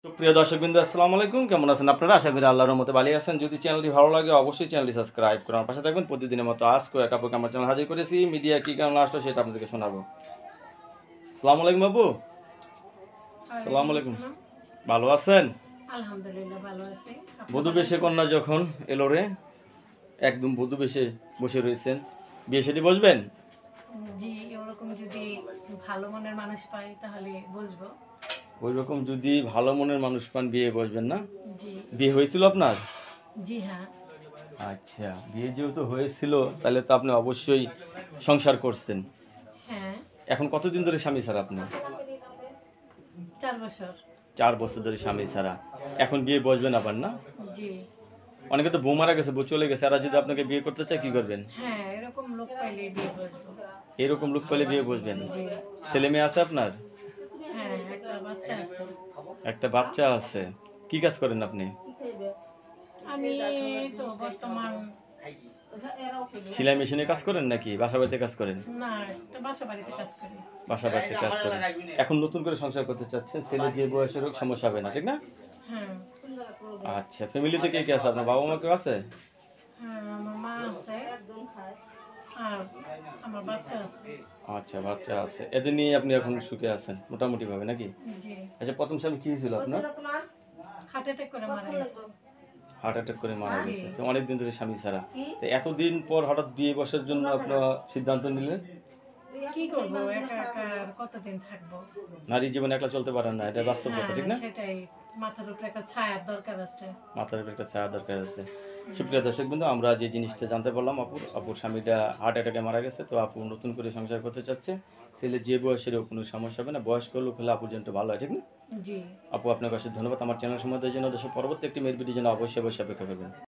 তো প্রিয় দর্শকবৃন্দ আসসালামু আলাইকুম, কেমন আছেন আপনারা? আশা করি আল্লাহর রহমতে ভালো আছেন। যদি চ্যানেলটি ভালো লাগে অবশ্যই চ্যানেলটি সাবস্ক্রাইব করে আমার পাশে থাকবেন। প্রতিদিনের মতো আজকে এক আপুকে আমার চ্যানেল হাজির করেছি। মিডিয়া কী কারণে আসলো সেটা আপনাদেরকে শোনাবো। আসসালামু আলাইকুম আপু। আসসালামু আলাইকুম, ভালো আছেন? আলহামদুলিল্লাহ ভালো আছি। বধূ বেশে কন্যা যখন এলো রে, একদম বধূ বেশে বসে রয়েছেন, বিয়ে শাদী বসবেন? জি, ওরকম যদি ভালো মনের মানুষ পাই তাহলে বুঝবো। ওই রকম যদি ভালো মনের মানুষ পান বিয়ে বসবেন না? জি। বিয়ে হয়েছিল আপনার? জি হ্যাঁ। আচ্ছা, বিয়ে যেহেতু হয়েছিল তাহলে তো আপনি অবশ্যই সংসার করছেন। হ্যাঁ। এখন কতদিন ধরে স্বামী ছাড়া আপনি? 4 বছর। 4 বছর ধরে স্বামী ছাড়া। এখন বিয়ে বসবেন আবার না? জি। অনেকে তো বউ মারা গেছে, বউ চলে গেছে, আর যদি আপনাকে বিয়ে করতে চায় কি করবেন? হ্যাঁ, এরকম লোক পাইলে বিয়ে বসবো। এরকম লোক পেলে বিয়ে বসবেন? জি। ছেলে মেয়ে আছে আপনার? হ্যাঁ, একটা বাচ্চা আছে। একটা বাচ্চা আছে। কি কাজ করেন আপনি? আমি তো বর্তমান সেলাই মেশিনে কাজ করেন নাকি বাসা বাড়িতে কাজ করেন? না, একটা বাসা বাড়িতে কাজ করি। বাসা বাড়িতে কাজ করেন। এখন নতুন করে সংসার করতে চাচ্ছেন, ছেলে যে বয়সের হোক সমস্যা হবে না, ঠিক না? হ্যাঁ। আচ্ছা, ফ্যামিলিতে কে কে আছে? আপনার বাবা মা কেউ আছে? হ্যাঁ, আমার মা আছে আর আমার বাচ্চা আছে। আচ্ছা, বাচ্চা আছে। এদের নিয়ে আপনি এখন সুখে আছেন মোটামুটি ভাবে নাকি? জি। আচ্ছা, প্রথম স্বামী কি হয়েছিল আপনার? হার্ট অ্যাটাক করে মারা গেছে। হার্ট অ্যাটাক করে মারা জি। গেছে। তো অনেকদিন ধরে স্বামী ছাড়া। তো এতদিন পর হঠাৎ বিয়ে বসার জন্য আপনার সিদ্ধান্ত নিলেন? কি করবো, একা একা আর কতদিন থাকবো। নারী জীবনে একলা চলতে পারেন না, এটা বাস্তব কথা, ঠিক না? সেটাই, মাথার উপরে একটা ছায়ার দরকার আছে। মাথার উপর একটা ছায়া দরকার আছে। সুপ্রিয় দর্শক বিন্দু, আমরা যে জিনিসটা জানতে পারলাম, আপুর স্বামীটা হার্ট অ্যাটাকে মারা গেছে। তো আপু নতুন করে সংসার করতে চাচ্ছে। ছেলে যে বয়সেরও কোনো সমস্যা হবে না, বয়স্ক লোক হলে আপুর জন্য ভালো হয়, ঠিক না? জি। আপু আপনাকে অশেষ ধন্যবাদ আমার চ্যানেল সম্বন্ধে জন্য। দেশের পরবর্তী একটি মেয়ের ভিডিও জন্য অবশ্যই অপেক্ষা করবেন।